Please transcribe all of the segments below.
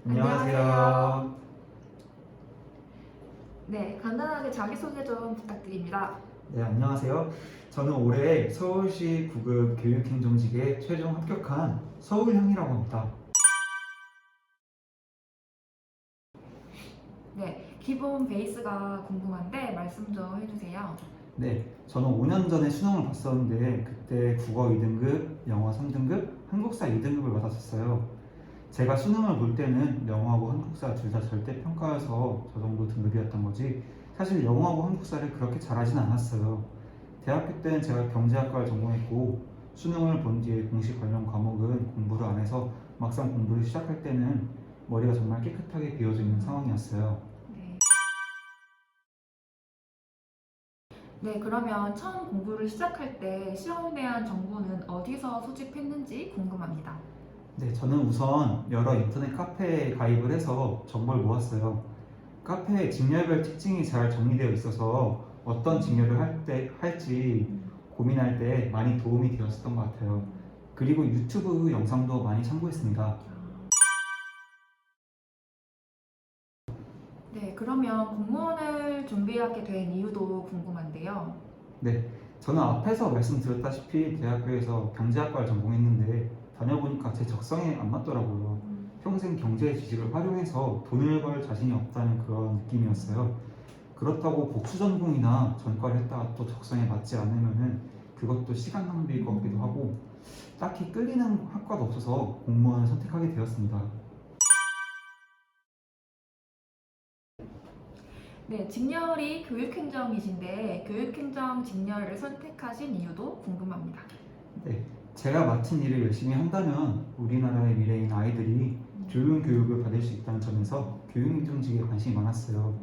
안녕하세요. 네, 간단하게 자기소개 좀 부탁드립니다. 네, 안녕하세요. 저는 올해 서울시 9급 교육행정직에 최종 합격한 서울형이라고 합니다. 네, 기본 베이스가 궁금한데 말씀 좀 해주세요. 네, 저는 5년 전에 수능을 봤었는데 그때 국어 2등급, 영어 3등급, 한국사 2등급을 받았었어요. 제가 수능을 볼 때는 영어하고 한국사 둘 다 절대 평가여서 저 정도 등급이었던 거지 사실 영어하고 한국사를 그렇게 잘하진 않았어요. 대학교 때는 제가 경제학과를 전공했고 수능을 본 뒤에 공시 관련 과목은 공부를 안 해서 막상 공부를 시작할 때는 머리가 정말 깨끗하게 비워져 있는 상황이었어요. 네. 네, 그러면 처음 공부를 시작할 때 시험에 대한 정보는 어디서 수집했는지 궁금합니다. 네, 저는 우선 여러 인터넷 카페에 가입을 해서 정보를 모았어요. 카페에 직렬별 특징이 잘 정리되어 있어서 어떤 직렬을 할지 고민할 때 많이 도움이 되었었던 것 같아요. 그리고 유튜브 영상도 많이 참고했습니다. 네, 그러면 공무원을 준비하게 된 이유도 궁금한데요. 네, 저는 앞에서 말씀드렸다시피 대학교에서 경제학과를 전공했는데 다녀보니까 제 적성에 안 맞더라고요. 평생 경제 지식을 활용해서 돈을 벌 자신이 없다는 그런 느낌이었어요. 그렇다고 복수 전공이나 전과를 했다가 또 적성에 맞지 않으면은 그것도 시간 낭비일 것 같기도 하고 딱히 끌리는 학과도 없어서 공무원을 선택하게 되었습니다. 네, 직렬이 교육행정이신데 교육행정 직렬을 선택하신 이유도 궁금합니다. 네, 제가 맡은 일을 열심히 한다면 우리나라의 미래인 아이들이 좋은 교육을 받을 수 있다는 점에서 교육행정직에 관심이 많았어요.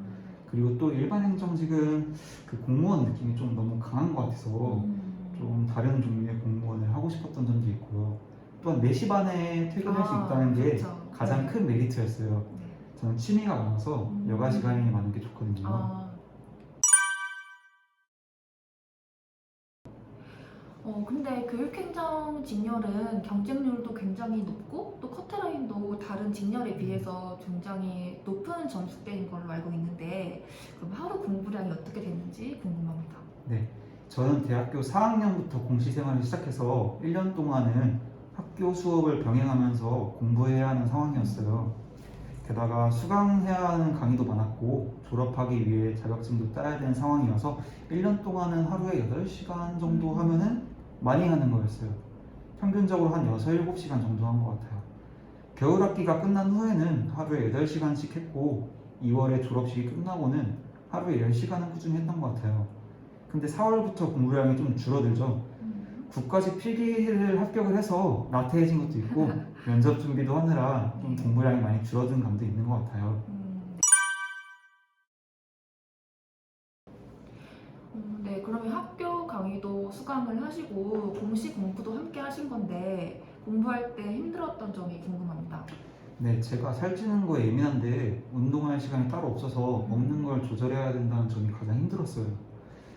그리고 또 일반 행정직은 그 공무원 느낌이 좀 너무 강한 것 같아서 좀 다른 종류의 공무원을 하고 싶었던 점도 있고요. 또한 4시 반에 퇴근할 수 있다는 게 그렇죠. 가장 네. 큰 메리트였어요. 네. 저는 취미가 많아서 여가 시간이 많은 게 좋거든요. 아, 근데 교육행정 직렬은 경쟁률도 굉장히 높고 또 커트라인도 다른 직렬에 비해서 굉장히 높은 점수대인 걸로 알고 있는데 그럼 하루 공부량이 어떻게 되는지 궁금합니다. 네, 저는 대학교 4학년부터 공시 생활을 시작해서 1년 동안은 학교 수업을 병행하면서 공부해야 하는 상황이었어요. 게다가 수강해야 하는 강의도 많았고 졸업하기 위해 자격증도 따야 되는 상황이어서 1년 동안은 하루에 8시간 정도 하면은 많이 하는 거였어요. 평균적으로 한 6, 7시간 정도 한 것 같아요. 겨울 학기가 끝난 후에는 하루에 8시간씩 했고 2월에 졸업식이 끝나고는 하루에 10시간은 꾸준히 했던 것 같아요. 근데 4월부터 공부량이 좀 줄어들죠. 국가직 필기를 합격을 해서 나태해진 것도 있고 면접 준비도 하느라 좀 공부량이 많이 줄어든 감도 있는 것 같아요. 네, 그러면 학교 강의도 수강을 하시고 공시 공부도 함께 하신 건데 공부할 때 힘들었던 점이 궁금합니다. 네, 제가 살찌는 거에 예민한데 운동할 시간이 따로 없어서 먹는 걸 조절해야 된다는 점이 가장 힘들었어요.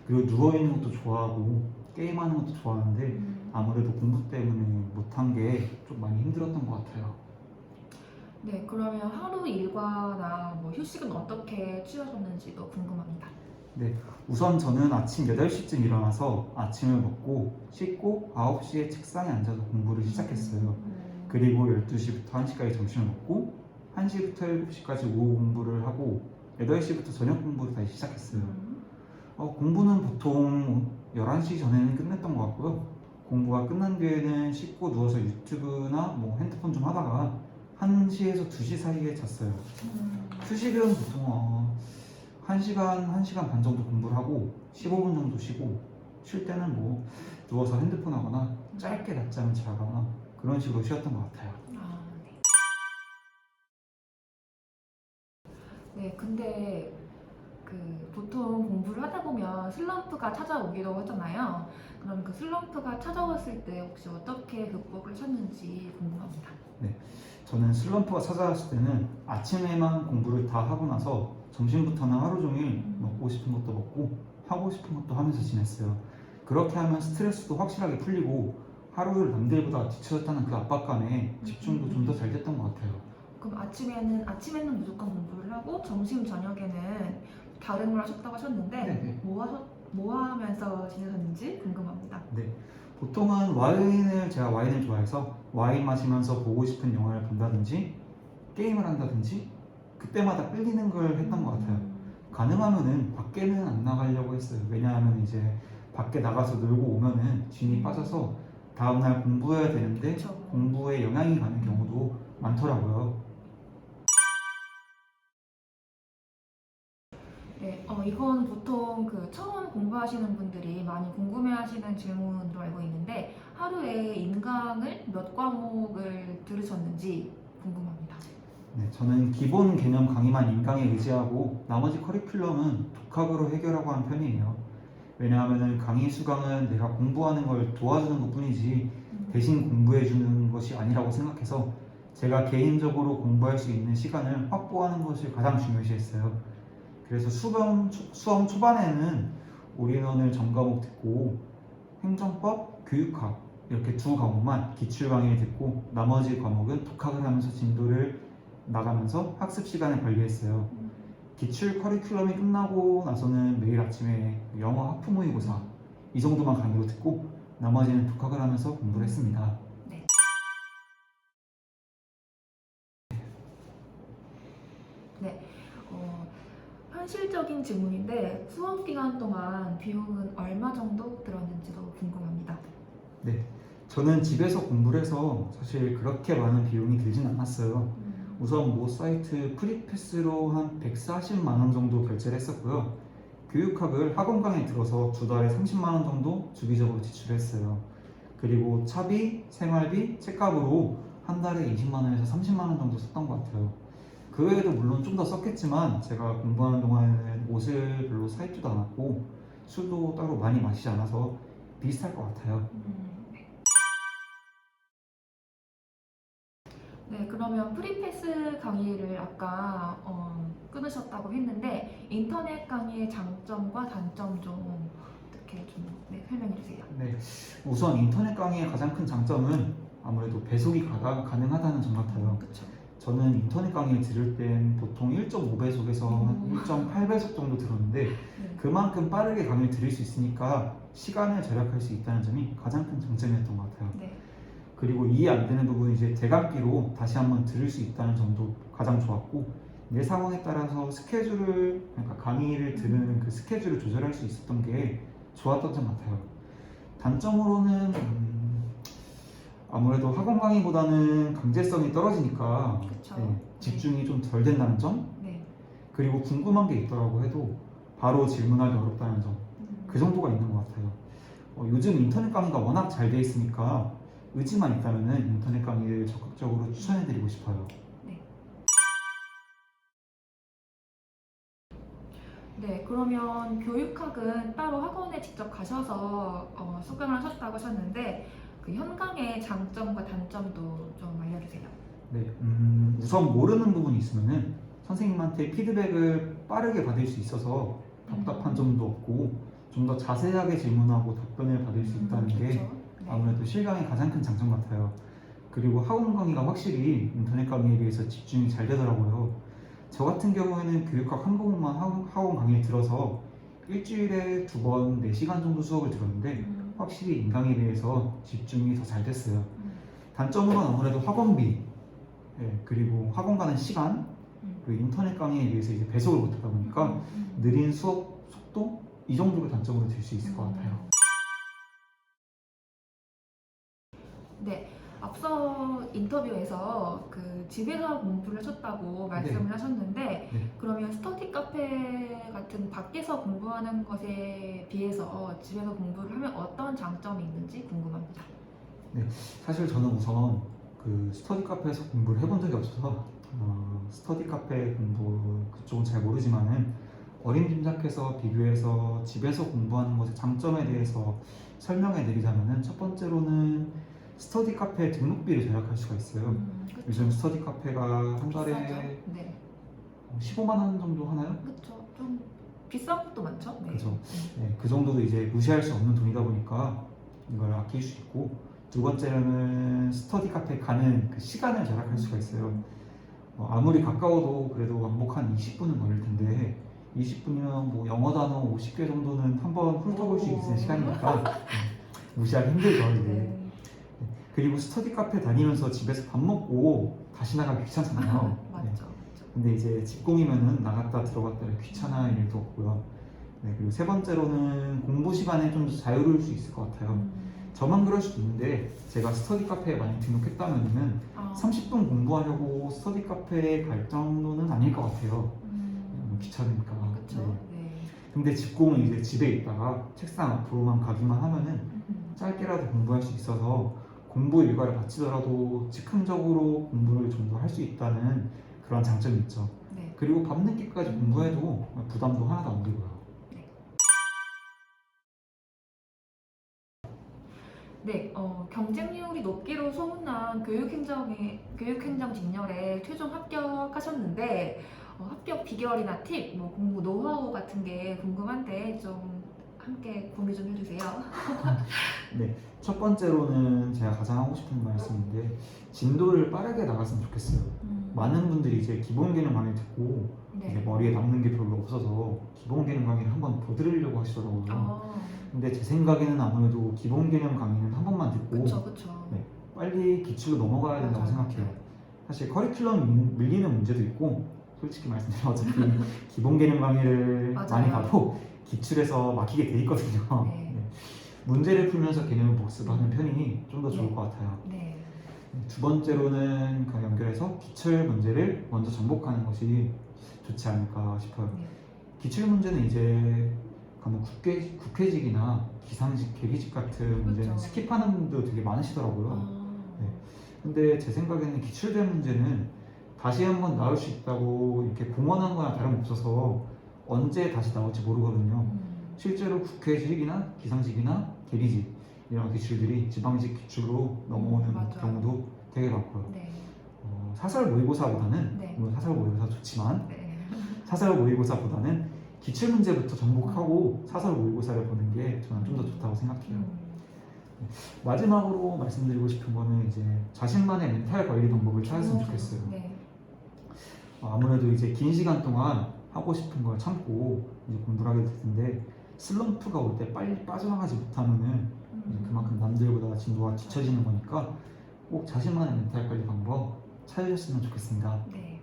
그리고 누워있는 것도 좋아하고 게임하는 것도 좋아하는데 아무래도 공부 때문에 못한 게 좀 많이 힘들었던 것 같아요. 네, 그러면 하루 일과나 뭐 휴식은 어떻게 취하셨는지도 궁금합니다. 네, 우선 저는 아침 8시쯤 일어나서 아침을 먹고 씻고 9시에 책상에 앉아서 공부를 시작했어요. 그리고 12시부터 1시까지 점심을 먹고 1시부터 7시까지 오후 공부를 하고 8시부터 저녁 공부를 다시 시작했어요. 공부는 보통 11시 전에는 끝냈던 것 같고요. 공부가 끝난 뒤에는 씻고 누워서 유튜브나 뭐 핸드폰 좀 하다가 1시에서 2시 사이에 잤어요. 휴식은 보통 1시간, 1시간 반 정도 공부를 하고 15분 정도 쉬고 쉴 때는 뭐 누워서 핸드폰 하거나 짧게 낮잠을 자거나 그런 식으로 쉬었던 것 같아요. 아, 네. 네, 근데 보통 공부를 하다 보면 슬럼프가 찾아오기도 하잖아요. 그럼 그 슬럼프가 찾아왔을 때 혹시 어떻게 극복을 하셨는지 궁금합니다. 네, 저는 슬럼프가 찾아왔을 때는 아침에만 공부를 다 하고 나서 점심부터는 하루 종일 먹고 싶은 것도 먹고 하고 싶은 것도 하면서 지냈어요. 그렇게 하면 스트레스도 확실하게 풀리고 하루를 남들보다 뒤쳐졌다는 그 압박감에 집중도 좀 더 잘 됐던 것 같아요. 그럼 아침에는 무조건 공부를 하고 점심 저녁에는 다른 걸 하셨다고 하셨는데 네네. 뭐 하면서 지내셨는지 궁금합니다. 네. 보통은 제가 와인을 좋아해서 와인 마시면서 보고 싶은 영화를 본다든지 게임을 한다든지 그때마다 끌리는 걸 했던 것 같아요. 가능하면은 밖에는 안 나가려고 했어요. 왜냐하면 이제 밖에 나가서 놀고 오면은 진이 빠져서 다음날 공부해야 되는데 그쵸. 공부에 영향이 가는 경우도 많더라고요. 네, 이건 보통 그 처음 공부하시는 분들이 많이 궁금해하시는 질문으로 알고 있는데 하루에 인강을 몇 과목을 들으셨는지 궁금합니다. 네, 저는 기본 개념 강의만 인강에 의지하고 나머지 커리큘럼은 독학으로 해결하고 한 편이에요. 왜냐하면 강의 수강은 내가 공부하는 걸 도와주는 것뿐이지 대신 공부해주는 것이 아니라고 생각해서 제가 개인적으로 공부할 수 있는 시간을 확보하는 것을 가장 중요시했어요. 그래서 수험 초반에는 올인원을 전과목 듣고 행정법, 교육학 이렇게 두 과목만 기출 강의를 듣고 나머지 과목은 독학을 하면서 진도를 나가면서 학습 시간을 관리했어요. 기출 커리큘럼이 끝나고 나서는 매일 아침에 영어 학부 모의고사 이 정도만 강의로 듣고 나머지는 독학을 하면서 공부를 했습니다. 네, 현실적인 질문인데 수험 기간 동안 비용은 얼마 정도 들었는지도 궁금합니다. 네, 저는 집에서 공부를 해서 사실 그렇게 많은 비용이 들진 않았어요. 우선 모 사이트 프리패스로 한 140만 원 정도 결제를 했었고요. 교육학을 학원 강의 들어서 두 달에 30만 원 정도 주기적으로 지출했어요. 그리고 차비, 생활비, 책값으로 한 달에 20만 원에서 30만 원 정도 썼던 것 같아요. 그 외에도 물론 좀 더 썼겠지만 제가 공부하는 동안에는 옷을 별로 사 입지도 않았고 술도 따로 많이 마시지 않아서 비슷할 것 같아요. 네, 그러면 프리패스 강의를 아까 끊으셨다고 했는데 인터넷 강의의 장점과 단점 좀 어떻게 좀 설명해 주세요. 네, 우선 인터넷 강의의 가장 큰 장점은 아무래도 배속이 가능하다는 점 같아요. 그렇죠. 저는 인터넷 강의를 들을 땐 보통 1.5배속에서 한 1.8배속 정도 들었는데 그만큼 빠르게 강의를 들을 수 있으니까 시간을 절약할 수 있다는 점이 가장 큰 장점이었던 것 같아요. 네. 그리고 이해 안 되는 부분은 이제 대강기로 다시 한번 들을 수 있다는 점도 가장 좋았고 내 상황에 따라서 그러니까 강의를 들은 그 스케줄을 조절할 수 있었던 게 좋았던 점 같아요. 단점으로는 아무래도 학원 강의보다는 강제성이 떨어지니까 그쵸. 집중이 좀 덜 된다는 점, 네. 그리고 궁금한 게 있더라고 해도 바로 질문하기 어렵다는 점, 그 정도가 있는 것 같아요. 요즘 인터넷 강의가 워낙 잘 돼 있으니까 의지만 있다면 인터넷 강의를 적극적으로 추천해드리고 싶어요. 네, 그러면 교육학은 따로 학원에 직접 가셔서 수강을 하셨다고 하셨는데 그 현강의 장점과 단점도 좀 알려주세요. 네, 우선 모르는 부분이 있으면은 선생님한테 피드백을 빠르게 받을 수 있어서 답답한 점도 없고 좀 더 자세하게 질문하고 답변을 받을 수 있다는 게 그렇죠. 아무래도 실강의 가장 큰 장점 같아요. 그리고 학원 강의가 확실히 인터넷 강의에 비해서 집중이 잘 되더라고요. 저 같은 경우에는 교육학 한 과목만 학원 강의를 들어서 일주일에 2번 4시간 정도 수업을 들었는데 확실히 인강에 비해서 집중이 더 잘 됐어요. 단점으로는 아무래도 학원비, 그리고 학원 가는 시간, 그리고 인터넷 강의에 비해서 이제 배속을 못하다 보니까 느린 수업 속도 이 정도가 단점으로 될 수 있을 것 같아요. 네, 앞서 인터뷰에서 그 집에서 공부를 하셨다고 말씀을 하셨는데 네. 그러면 스터디 카페 같은 밖에서 공부하는 것에 비해서 집에서 공부를 하면 어떤 장점이 있는지 궁금합니다. 사실 저는 우선 그 스터디 카페에서 공부를 해본 적이 없어서 스터디 카페 공부 그쪽은 잘 모르지만은 어림짐작해서 비교해서 집에서 공부하는 것의 장점에 대해서 설명해 드리자면은 첫 번째로는 스터디 카페 등록비를 절약할 수가 있어요. 요즘 스터디 카페가 한 달에 비싸죠? 네. 15만 원 정도 하나요? 그렇죠. 좀 비싼 것도 많죠. 네. 그죠. 네, 그 정도도 이제 무시할 수 없는 돈이다 보니까 이걸 아낄 수 있고 두 번째로는 스터디 카페 가는 그 시간을 절약할 수가 있어요. 아무리 가까워도 그래도 왕복 한 20분은 걸릴 텐데 20분이면 뭐 영어 단어 50개 정도는 한번 훑어볼 수 있는 시간이니까 무시하기 힘들죠. 이제. 네. 그리고 스터디 카페 다니면서 집에서 밥 먹고 다시 나가기 귀찮잖아요. 네. 맞죠. 근데 이제 집공이면은 나갔다 들어갔다 귀찮아할 일도 없고요. 네, 그리고 세 번째로는 공부 시간에 좀 더 자유로울 수 있을 것 같아요. 저만 그럴 수도 있는데 제가 스터디 카페에 많이 등록했다면은 30분 공부하려고 스터디 카페에 갈 정도는 아닐 것 같아요. 귀찮으니까. 그렇죠. 네. 네. 근데 집공은 이제 집에 있다가 책상 앞으로만 가기만 하면은 짧게라도 공부할 수 있어서 공부 일과를 마치더라도 즉흥적으로 공부를 좀 더 할 수 있다는 그런 장점이 있죠. 네. 그리고 밤늦게까지 공부해도 부담도 하나도 안 들고요. 네, 경쟁률이 높기로 소문난 교육행정 직렬에 최종 합격하셨는데 합격 비결이나 팁, 뭐 공부 노하우 같은 게 궁금한데 좀 함께 공유 좀 해주세요. 네, 첫 번째로는 제가 가장 하고 싶은 말씀인데 진도를 빠르게 나갔으면 좋겠어요. 많은 분들이 이제 기본 개념 강의 듣고 이제 네. 머리에 남는 게 별로 없어서 기본 개념 강의를 한번 더 들으려고 하시더라고요. 근데 제 생각에는 아무래도 기본 개념 강의는 한 번만 듣고 그쵸. 네, 빨리 기출로 넘어가야 된다고 맞아요. 생각해요. 사실 커리큘럼 밀리는 문제도 있고 솔직히 말씀드리면 어차피 기본 개념 강의를 맞아요. 많이 가도 기출에서 막히게 돼 있거든요. 네. 네. 문제를 풀면서 개념을 복습하는 편이 좀 더 좋을 네. 것 같아요. 네. 두 번째로는 그 연결해서 기출 문제를 먼저 정복하는 것이 좋지 않을까 싶어요. 네. 기출 문제는 이제 뭐 국회직이나 기상직, 계기직 같은 문제는 그렇죠. 스킵하는 분도 되게 많으시더라고요. 네. 근데 제 생각에는 기출된 문제는 다시 한번 나올 수 있다고 이렇게 공언한 거나 다름없어서 언제 다시 나올지 모르거든요. 실제로 국회직이나 기상직이나 계리직 이런 기출들이 지방직 기출로 넘어오는 맞아요. 경우도 되게 많고요. 네. 사설 모의고사보다는 네. 물론 사설 모의고사 좋지만 네. 사설 모의고사보다는 기출 문제부터 정복하고 사설 모의고사를 보는 게 저는 좀 더 좋다고 생각해요. 마지막으로 말씀드리고 싶은 거는 이제 자신만의 멘탈 관리 방법을 찾았으면 좋겠어요. 네. 아무래도 이제 긴 시간 동안 하고 싶은 걸 참고 이제 공부를 하게 될 텐데 슬럼프가 올 때 빨리 빠져나가지 못하면은 이제 그만큼 남들보다 진도가 뒤처지는 거니까 꼭 자신만의 멘탈 관리 방법 찾으셨으면 좋겠습니다. 네.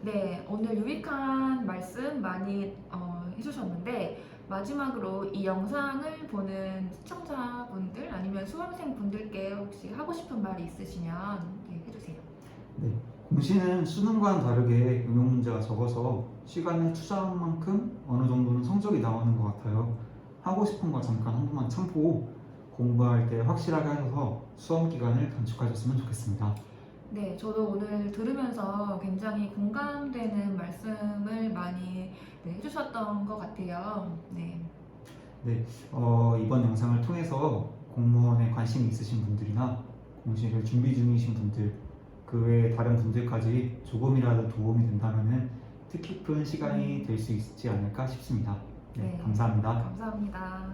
네, 오늘 유익한 말씀 많이 해주셨는데 마지막으로 이 영상을 보는 시청자분들 아니면 수험생분들께 혹시 하고 싶은 말이 있으시면 해주세요. 네, 공시는 수능과는 다르게 응용 문제가 적어서 시간을 투자한 만큼 어느 정도는 성적이 나오는 것 같아요. 하고 싶은 거 잠깐 한 번만 참고 공부할 때 확실하게 하셔서 수험 기간을 단축하셨으면 좋겠습니다. 네, 저도 오늘 들으면서 굉장히 공감되는 말씀을 많이 해주셨던 것 같아요. 네. 이번 영상을 통해서 공무원에 관심이 있으신 분들이나 공시를 준비 중이신 분들 그 외에 다른 분들까지 조금이라도 도움이 된다면 뜻깊은 시간이 될 수 있지 않을까 싶습니다. 네, 네. 감사합니다. 감사합니다.